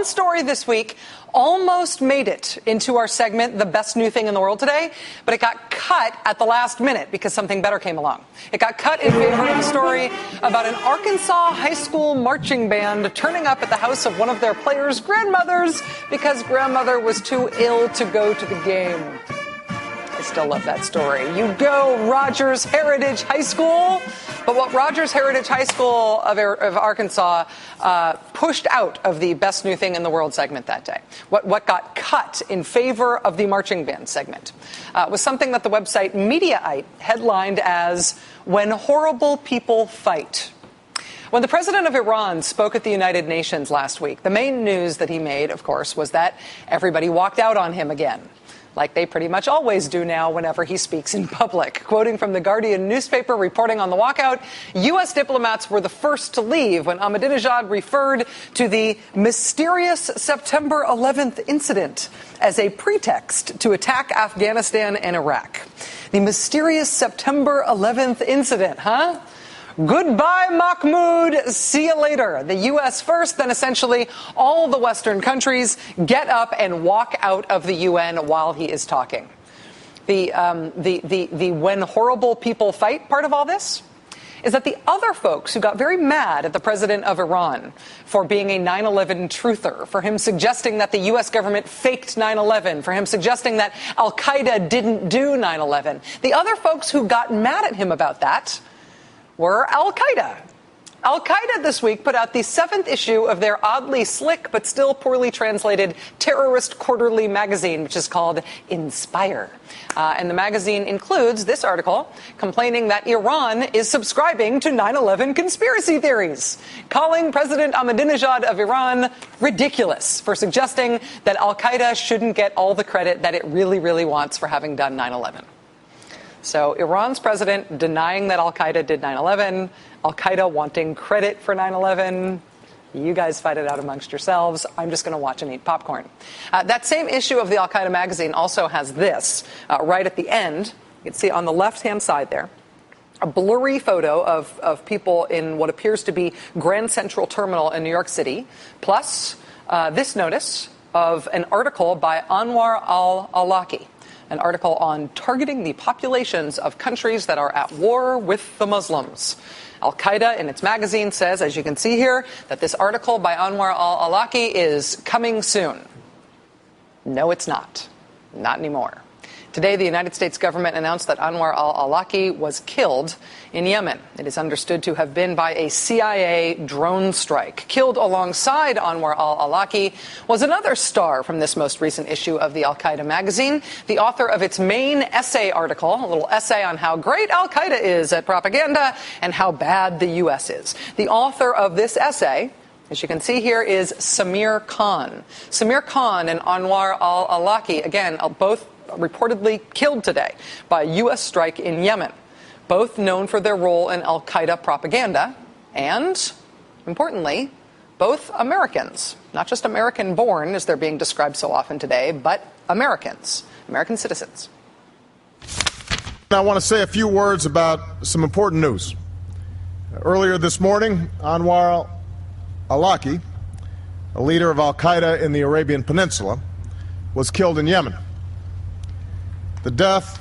one story this week almost made it into our segment, The Best New Thing in the World Today, but it got cut at the last minute because something better came along. It got cut in favor of a story about an Arkansas high school marching band turning up at the house of one of their players' grandmothers because grandmother was too ill to go to the game. I still love that story. You go, Rogers Heritage High School. But what Rogers Heritage High School of Arkansas pushed out of the Best New Thing in the World segment that day, what got cut in favor of the marching band segment, was something that the website Mediaite headlined as "When Horrible People Fight." When the president of Iran spoke at the United Nations last week, the main news that he made, of course, was that everybody walked out on him again, like they pretty much always do now whenever he speaks in public. Quoting from the Guardian newspaper reporting on the walkout, U.S. diplomats were the first to leave when Ahmadinejad referred to the mysterious September 11th incident as a pretext to attack Afghanistan and Iraq. The mysterious September 11th incident, huh? Goodbye, Mahmoud. See you later. The U.S. first, then essentially all the Western countries get up and walk out of the UN while he is talking. The when horrible people fight part of all this is that the other folks who got very mad at the president of Iran for being a 9/11 truther, for him suggesting that the U.S. government faked 9/11, for him suggesting that Al-Qaeda didn't do 9/11, the other folks who got mad at him about that were Al-Qaeda. Al-Qaeda this week put out the 7th issue of their oddly slick but still poorly translated terrorist quarterly magazine, which is called Inspire. And the magazine includes this article complaining that Iran is subscribing to 9/11 conspiracy theories, calling President Ahmadinejad of Iran ridiculous for suggesting that Al-Qaeda shouldn't get all the credit that it really, really wants for having done 9/11. So Iran's president denying that Al-Qaeda did 9/11, Al-Qaeda wanting credit for 9/11. You guys fight it out amongst yourselves. I'm just going to watch and eat popcorn. That same issue of the Al-Qaeda magazine also has this right at the end. You can see on the left-hand side there, a blurry photo of people in what appears to be Grand Central Terminal in New York City, plus this notice of an article by Anwar al-Awlaki, an article on targeting the populations of countries that are at war with the Muslims. Al-Qaeda in its magazine says, as you can see here, that this article by Anwar al-Awlaki is coming soon. No, it's not. Not anymore. Today, the United States government announced that Anwar al-Awlaki was killed in Yemen. It is understood to have been by a CIA drone strike. Killed alongside Anwar al-Awlaki was another star from this most recent issue of the Al-Qaeda magazine, the author of its main essay article, a little essay on how great Al-Qaeda is at propaganda and how bad the U.S. is. The author of this essay, as you can see here, is Samir Khan. Samir Khan and Anwar al-Awlaki, again, both reportedly killed today by a U.S. strike in Yemen, both known for their role in Al-Qaeda propaganda and, importantly, both Americans, not just American-born, as they're being described so often today, but Americans, American citizens. I want to say a few words about some important news. Earlier this morning, Anwar al-Awlaki, a leader of Al-Qaeda in the Arabian Peninsula, was killed in Yemen. The death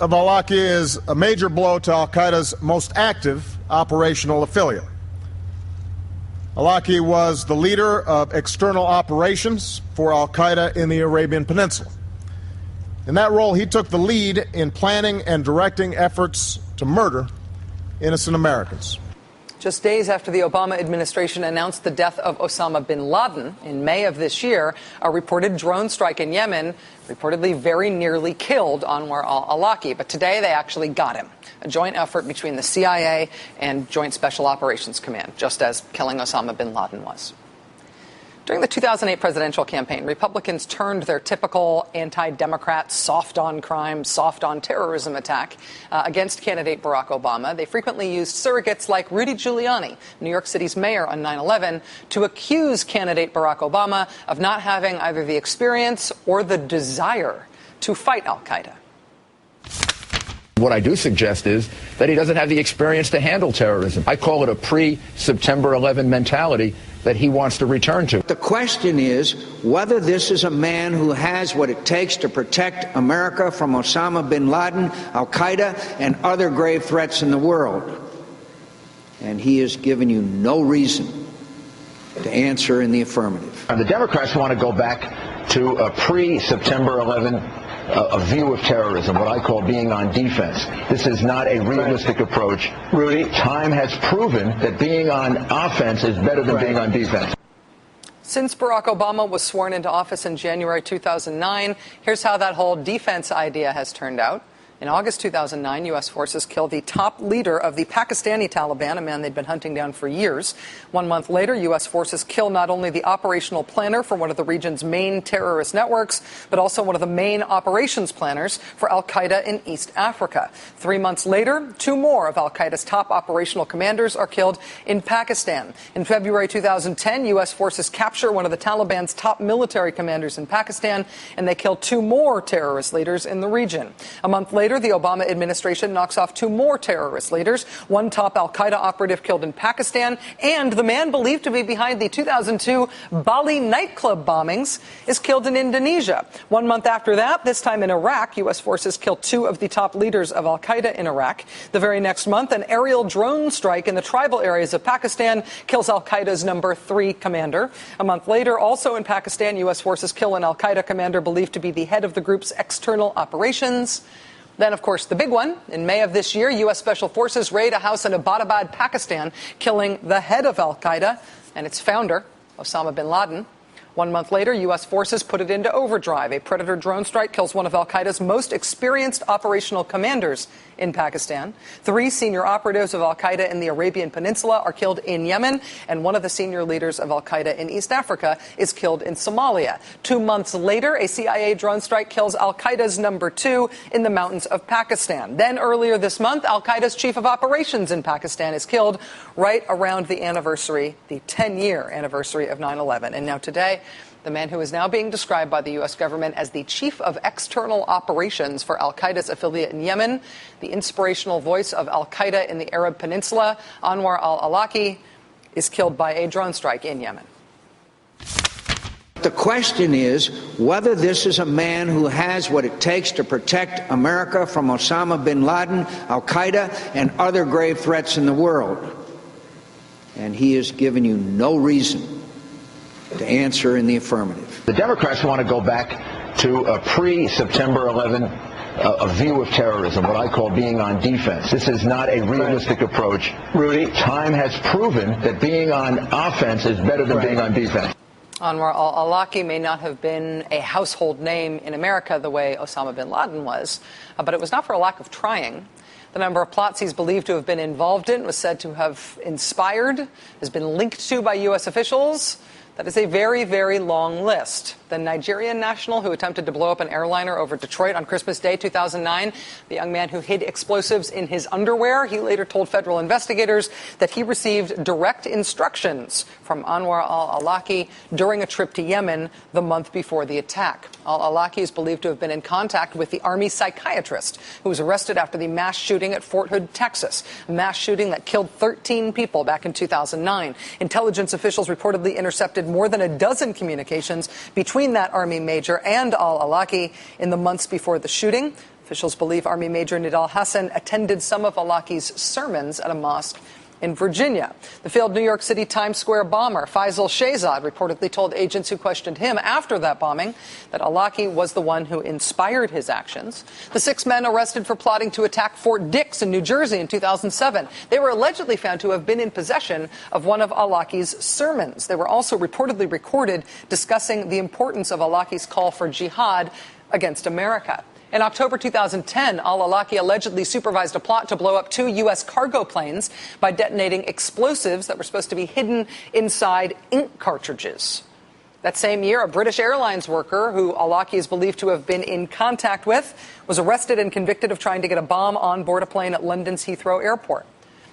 of al-Awlaki is a major blow to Al-Qaeda's most active operational affiliate. Al-Awlaki was the leader of external operations for Al-Qaeda in the Arabian Peninsula. In that role, he took the lead in planning and directing efforts to murder innocent Americans. Just days after the Obama administration announced the death of Osama bin Laden in May of this year, a reported drone strike in Yemen reportedly very nearly killed Anwar al-Awlaki. But today they actually got him. A joint effort between the CIA and Joint Special Operations Command, just as killing Osama bin Laden was. During the 2008 presidential campaign, Republicans turned their typical anti-Democrat soft-on-crime, soft-on-terrorism attack against candidate Barack Obama. They frequently used surrogates like Rudy Giuliani, New York City's mayor on 9/11, to accuse candidate Barack Obama of not having either the experience or the desire to fight al-Qaeda. What I do suggest is that he doesn't have the experience to handle terrorism. I call it a pre-September 11 mentality that he wants to return to. The question is whether this is a man who has what it takes to protect America from Osama bin Laden, al-Qaeda, and other grave threats in the world. And he has given you no reason to answer in the affirmative. And the Democrats want to go back to a pre-September 11 a view of terrorism, what I call being on defense. This is not a realistic approach. Rudy, time has proven that being on offense is better than being on defense. Since Barack Obama was sworn into office in January 2009, here's how that whole defense idea has turned out. In August 2009, U.S. forces killed the top leader of the Pakistani Taliban, a man they'd been hunting down for years. 1 month later, U.S. forces kill not only the operational planner for one of the region's main terrorist networks, but also one of the main operations planners for al-Qaeda in East Africa. 3 months later, 2 more of al-Qaeda's top operational commanders are killed in Pakistan. In February 2010, U.S. forces capture one of the Taliban's top military commanders in Pakistan, and they kill 2 more terrorist leaders in the region. A month later, the Obama administration knocks off 2 more terrorist leaders, one top al-Qaeda operative killed in Pakistan, and the man believed to be behind the 2002 Bali nightclub bombings is killed in Indonesia. 1 month after that, this time in Iraq, U.S. forces killed 2 of the top leaders of al-Qaeda in Iraq. The very next month, an aerial drone strike in the tribal areas of Pakistan kills al-Qaeda's number 3 commander. A month later, also in Pakistan, U.S. forces kill an al-Qaeda commander believed to be the head of the group's external operations. Then, of course, the big one. In May of this year, U.S. Special Forces raid a house in Abbottabad, Pakistan, killing the head of al-Qaeda and its founder, Osama bin Laden. 1 month later, U.S. forces put it into overdrive. A Predator drone strike kills one of al-Qaeda's most experienced operational commanders in Pakistan. 3 senior operatives of al-Qaeda in the Arabian Peninsula are killed in Yemen, and one of the senior leaders of al-Qaeda in East Africa is killed in Somalia. 2 months later, a CIA drone strike kills al-Qaeda's number 2 in the mountains of Pakistan. Then earlier this month, al-Qaeda's chief of operations in Pakistan is killed right around the anniversary, the 10-year anniversary of 9/11. And now today, the man who is now being described by the U.S. government as the chief of external operations for al-Qaeda's affiliate in Yemen, the inspirational voice of al-Qaeda in the Arab Peninsula, Anwar al-Awlaki, is killed by a drone strike in Yemen. The question is whether this is a man who has what it takes to protect America from Osama bin Laden, al-Qaeda, and other grave threats in the world. And he has given you no reason to answer in the affirmative. The Democrats want to go back to a pre-September 11 a view of terrorism, what I call being on defense. This is not a realistic approach. Rudy, time has proven that being on offense is better than being on defense. Anwar al-Awlaki may not have been a household name in America the way Osama bin Laden was, but it was not for a lack of trying. The number of plots he's believed to have been involved in was said to have inspired, has been linked to by U.S. officials. That is a very, very long list. The Nigerian national who attempted to blow up an airliner over Detroit on Christmas Day 2009, the young man who hid explosives in his underwear, he later told federal investigators that he received direct instructions from Anwar al-Awlaki during a trip to Yemen the month before the attack. Al-Awlaki is believed to have been in contact with the Army psychiatrist who was arrested after the mass shooting at Fort Hood, Texas, a mass shooting that killed 13 people back in 2009. Intelligence officials reportedly intercepted more than a dozen communications between that Army major and al-Awlaki in the months before the shooting. Officials believe Army Major Nidal Hassan attended some of Awlaki's sermons at a mosque in Virginia. The failed New York City Times Square bomber Faisal Shehzad reportedly told agents who questioned him after that bombing that Awlaki was the one who inspired his actions. The 6 men arrested for plotting to attack Fort Dix in New Jersey in 2007. They were allegedly found to have been in possession of one of Awlaki's sermons. They were also reportedly recorded discussing the importance of Awlaki's call for jihad against America. In October 2010, al-Awlaki allegedly supervised a plot to blow up 2 U.S. cargo planes by detonating explosives that were supposed to be hidden inside ink cartridges. That same year, a British Airlines worker who al-Awlaki is believed to have been in contact with was arrested and convicted of trying to get a bomb on board a plane at London's Heathrow Airport.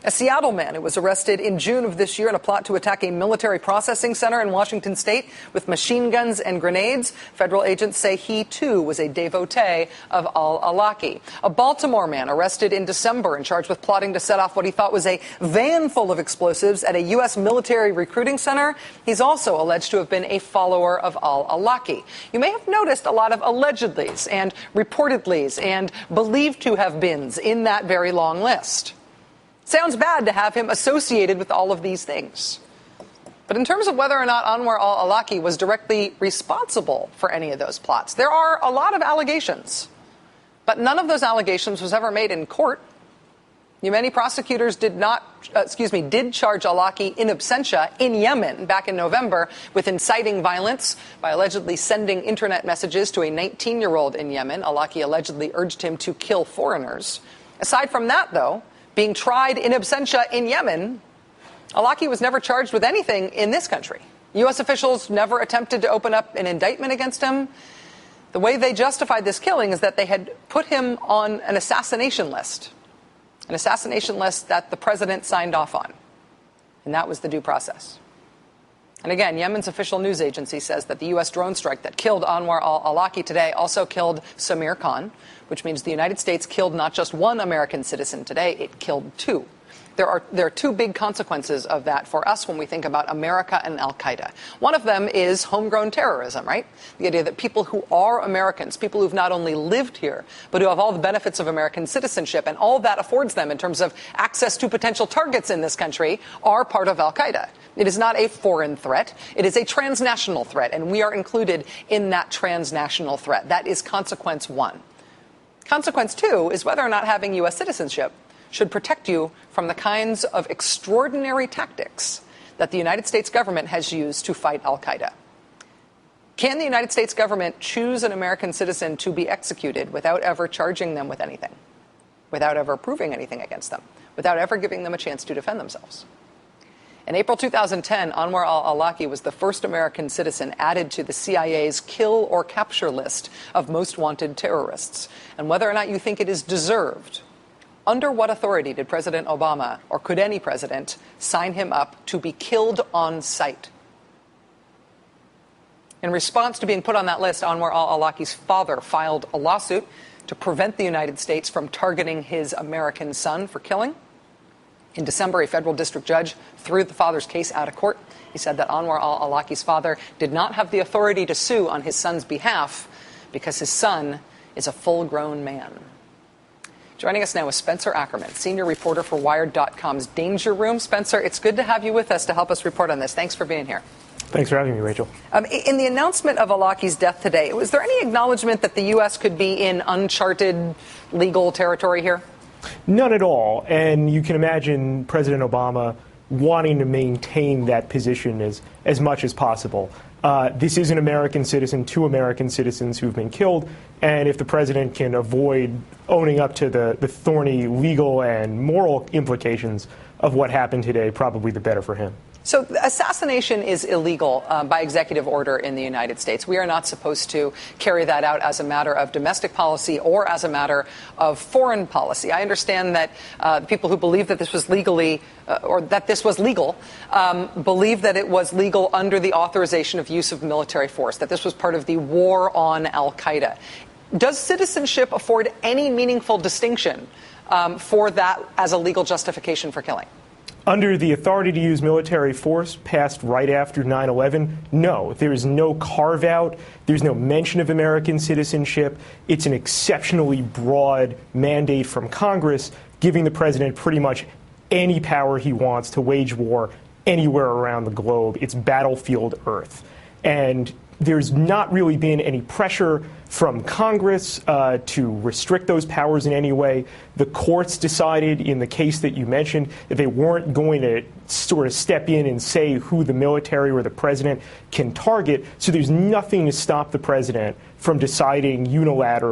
A Seattle man who was arrested in June of this year in a plot to attack a military processing center in Washington state with machine guns and grenades. Federal agents say he, too, was a devotee of al-Awlaki. A Baltimore man arrested in December and charged with plotting to set off what he thought was a van full of explosives at a U.S. military recruiting center. He's also alleged to have been a follower of al-Awlaki. You may have noticed a lot of allegedlys and reportedlys and believed to have beens in that very long list. Sounds bad to have him associated with all of these things. But in terms of whether or not Anwar al-Awlaki was directly responsible for any of those plots, there are a lot of allegations. But none of those allegations was ever made in court. Yemeni prosecutors did charge al-Awlaki in absentia in Yemen back in November with inciting violence by allegedly sending internet messages to a 19-year-old in Yemen. Awlaki allegedly urged him to kill foreigners. Aside from that, though, being tried in absentia in Yemen, Awlaki was never charged with anything in this country. U.S. officials never attempted to open up an indictment against him. The way they justified this killing is that they had put him on an assassination list that the president signed off on. And that was the due process. And again, Yemen's official news agency says that the U.S. drone strike that killed Anwar al-Awlaki today also killed Samir Khan, which means the United States killed not just one American citizen today, it killed two. There are two big consequences of that for us when we think about America and al-Qaeda. One of them is homegrown terrorism, right? The idea that people who are Americans, people who've not only lived here, but who have all the benefits of American citizenship and all that affords them in terms of access to potential targets in this country, are part of al-Qaeda. It is not a foreign threat. It is a transnational threat, and we are included in that transnational threat. That is consequence one. Consequence two is whether or not having U.S. citizenship should protect you from the kinds of extraordinary tactics that the United States government has used to fight al-Qaeda. Can the United States government choose an American citizen to be executed without ever charging them with anything, without ever proving anything against them, without ever giving them a chance to defend themselves? In April 2010, Anwar al-Awlaki was the first American citizen added to the CIA's kill or capture list of most wanted terrorists. And whether or not you think it is deserved, under what authority did President Obama, or could any president, sign him up to be killed on sight? In response to being put on that list, Anwar al-Awlaki's father filed a lawsuit to prevent the United States from targeting his American son for killing. In December, a federal district judge threw the father's case out of court. He said that Anwar al-Awlaki's father did not have the authority to sue on his son's behalf because his son is a full-grown man. Joining us now is Spencer Ackerman, senior reporter for Wired.com's Danger Room. Spencer, it's good to have you with us to help us report on this. Thanks for being here. Thanks for having me, Rachel. In the announcement of Awlaki's death today, was there any acknowledgement that the U.S. could be in uncharted legal territory here? None at all. And you can imagine President Obama wanting to maintain that position as much as possible. This is an American citizen, two American citizens who've been killed. And if the president can avoid owning up to the thorny legal and moral implications of what happened today, probably the better for him. So assassination is illegal by executive order in the United States. We are not supposed to carry that out as a matter of domestic policy or as a matter of foreign policy. I understand that people who believe that this was legally or that this was legal believe that it was legal under the authorization of use of military force, that this was part of the war on al-Qaeda. Does citizenship afford any meaningful distinction for that as a legal justification for killing? Under the authority to use military force passed right after 9/11, no. There is no carve-out. There's no mention of American citizenship. It's an exceptionally broad mandate from Congress, giving the president pretty much any power he wants to wage war anywhere around the globe. It's battlefield Earth. And there's not really been any pressure from Congress to restrict those powers in any way. The courts decided in the case that you mentioned that they weren't going to sort of step in and say who the military or the president can target. So there's nothing to stop the president from deciding unilaterally